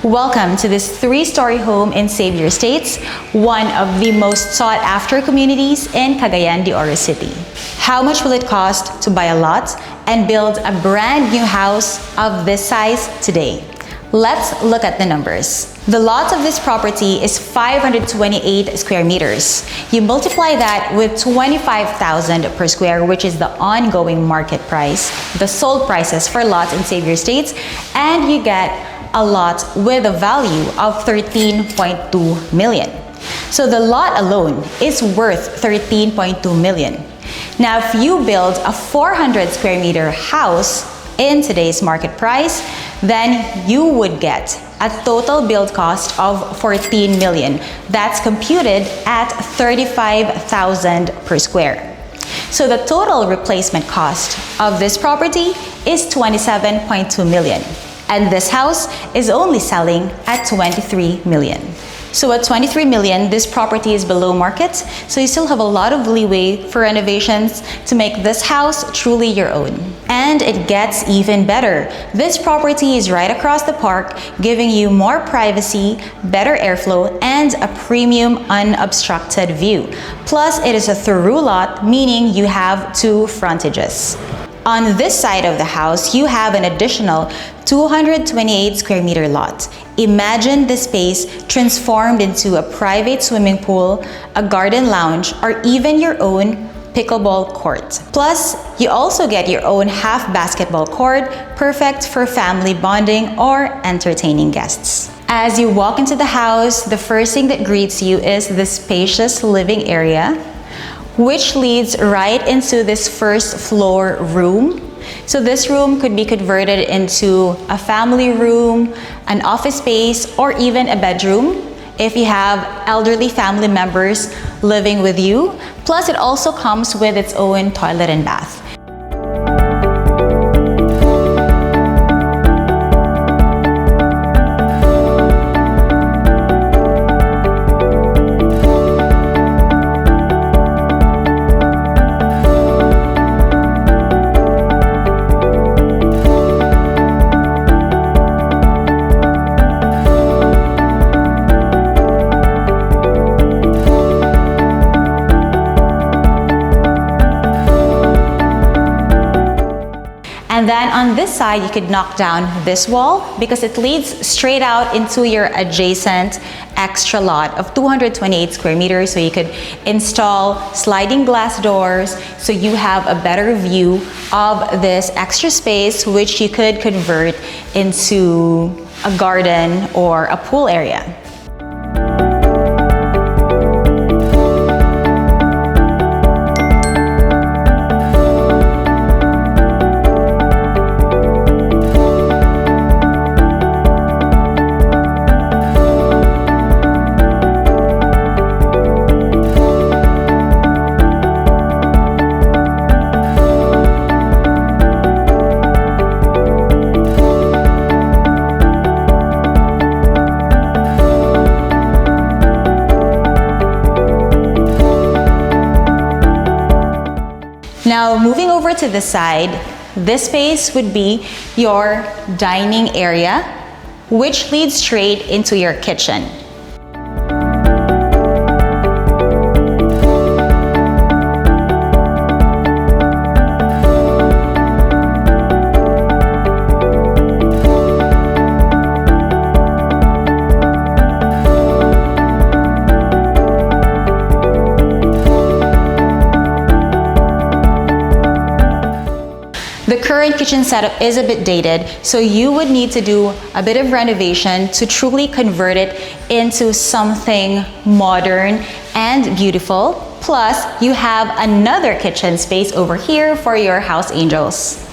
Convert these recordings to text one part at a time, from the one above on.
Welcome to this 3-story home in Xavier Estates, one of the most sought-after communities in Cagayan de Oro City. How much will it cost to buy a lot and build a brand new house of this size today? Let's look at the numbers. The lot of this property is 528 square meters. You multiply that with 25,000 per square, which is the ongoing market price, the sold prices for lots in Xavier Estates, and you get a lot with a value of 13.2 million. So the lot alone is worth 13.2 million. Now, if you build a 400 square meter house in today's market price, then you would get a total build cost of 14 million. That's computed at 35,000 per square. So the total replacement cost of this property is 27.2 million. And this house is only selling at 23 million. So at 23 million, this property is below market, so you still have a lot of leeway for renovations to make this house truly your own. And it gets even better. This property is right across the park, giving you more privacy, better airflow, and a premium unobstructed view. Plus, it is a through lot, meaning you have 2 frontages. On this side of the house, you have an additional 228 square meter lot. Imagine the space transformed into a private swimming pool, a garden lounge, or even your own pickleball court. Plus, you also get your own half basketball court, perfect for family bonding or entertaining guests. As you walk into the house, the first thing that greets you is the spacious living area, which leads right into this first floor room. So this room could be converted into a family room, an office space, or even a bedroom if you have elderly family members living with you. Plus, it also comes with its own toilet and bath. And then on this side, you could knock down this wall because it leads straight out into your adjacent extra lot of 228 square meters. So you could install sliding glass doors so you have a better view of this extra space, which you could convert into a garden or a pool area. Now, moving over to the side, this space would be your dining area, which leads straight into your kitchen. The current kitchen setup is a bit dated, so you would need to do a bit of renovation to truly convert it into something modern and beautiful. Plus, you have another kitchen space over here for your house angels.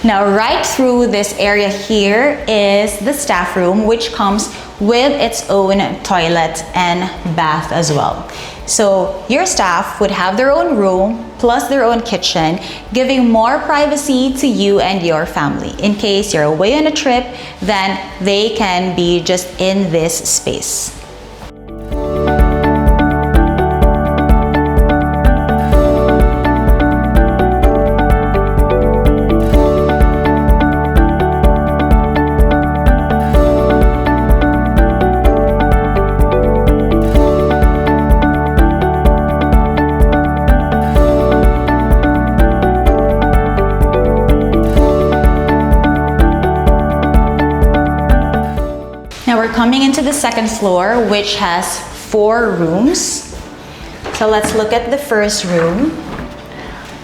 Now, right through this area here is the staff room, which comes with its own toilet and bath as well. So your staff would have their own room plus their own kitchen, giving more privacy to you and your family. In case you're away on a trip, then they can be just in this space. Coming into the second floor, which has 4 rooms. So let's look at the first room.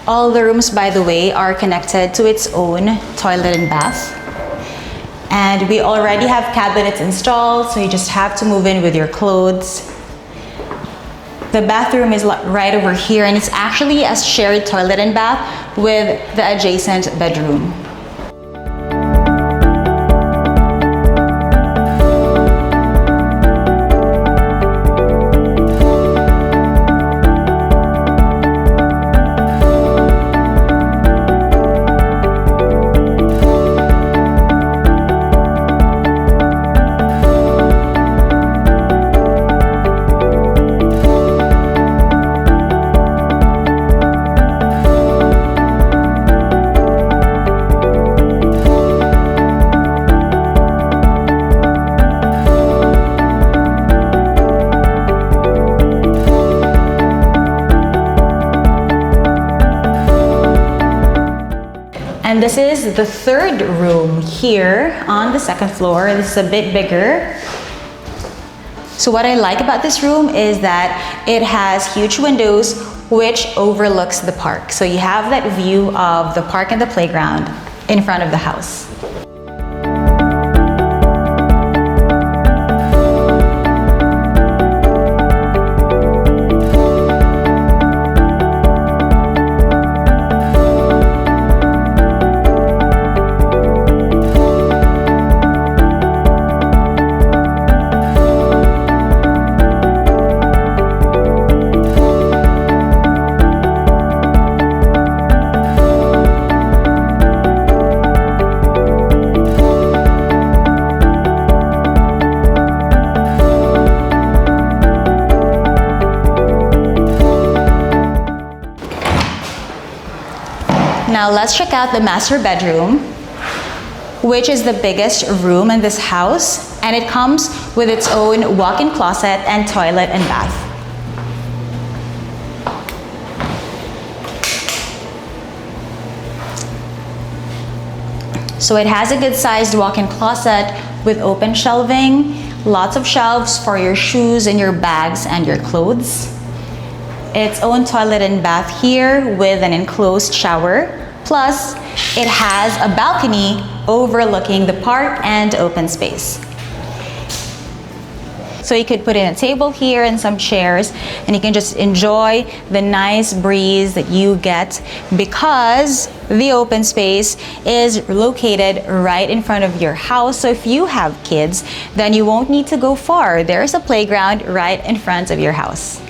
All the rooms, by the way, are connected to its own toilet and bath. And we already have cabinets installed, so you just have to move in with your clothes. The bathroom is right over here, and it's actually a shared toilet and bath with the adjacent bedroom. And this is the third room here on the second floor. This is a bit bigger. So what I like about this room is that it has huge windows which overlooks the park. So you have that view of the park and the playground in front of the house. Now let's check out the master bedroom, which is the biggest room in this house, and it comes with its own walk-in closet and toilet and bath. So it has a good-sized walk-in closet with open shelving, lots of shelves for your shoes and your bags and your clothes. Its own toilet and bath here with an enclosed shower. Plus, it has a balcony overlooking the park and open space. So you could put in a table here and some chairs, and you can just enjoy the nice breeze that you get because the open space is located right in front of your house. So if you have kids, then you won't need to go far. There's a playground right in front of your house.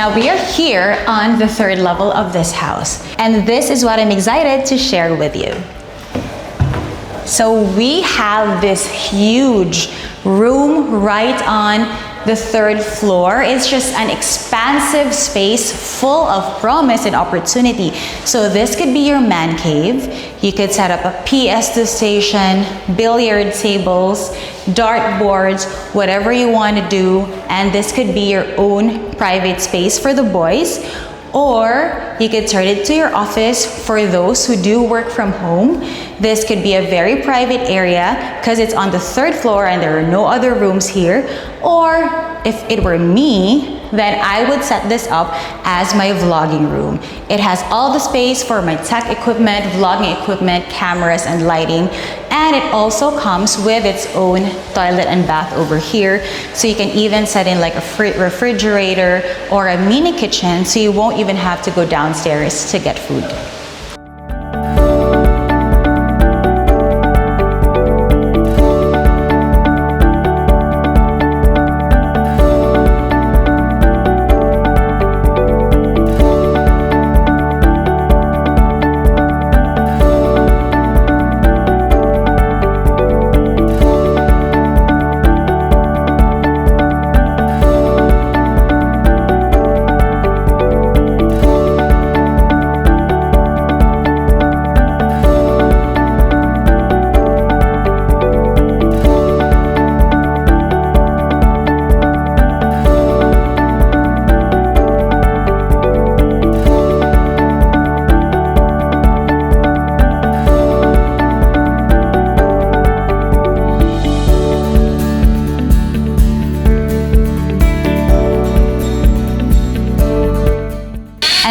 Now we are here on the third level of this house, and this is what I'm excited to share with you. So we have this huge room right on the third floor. It's just an expansive space full of promise and opportunity. So this could be your man cave. You could set up a PS2 station, billiard tables, dartboards, whatever you want to do. And this could be your own private space for the boys. Or you could turn it to your office for those who do work from home. This could be a very private area because it's on the third floor and there are no other rooms here. Or if it were me, then I would set this up as my vlogging room. It has all the space for my tech equipment, vlogging equipment, cameras, and lighting. And it also comes with its own toilet and bath over here. So you can even set in like a refrigerator or a mini kitchen, so you won't even have to go downstairs to get food.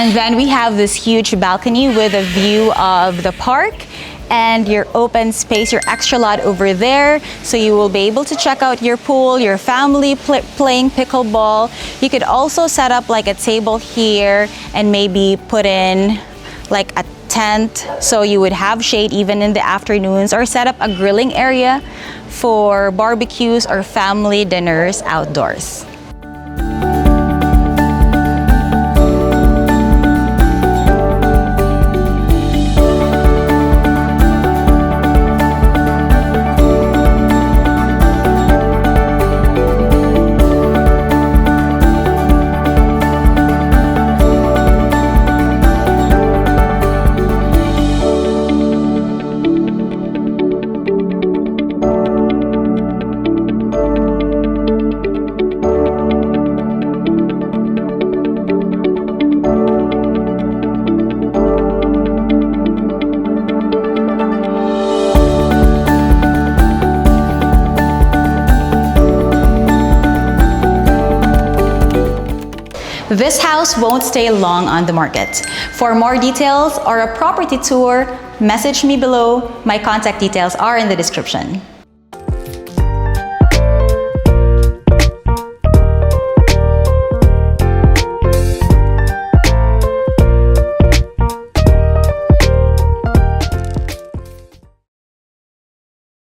And then we have this huge balcony with a view of the park and your open space, your extra lot over there. So you will be able to check out your pool, your family playing pickleball. You could also set up like a table here and maybe put in like a tent so you would have shade even in the afternoons, or set up a grilling area for barbecues or family dinners outdoors. This house won't stay long on the market. For more details or a property tour, message me below. My contact details are in the description.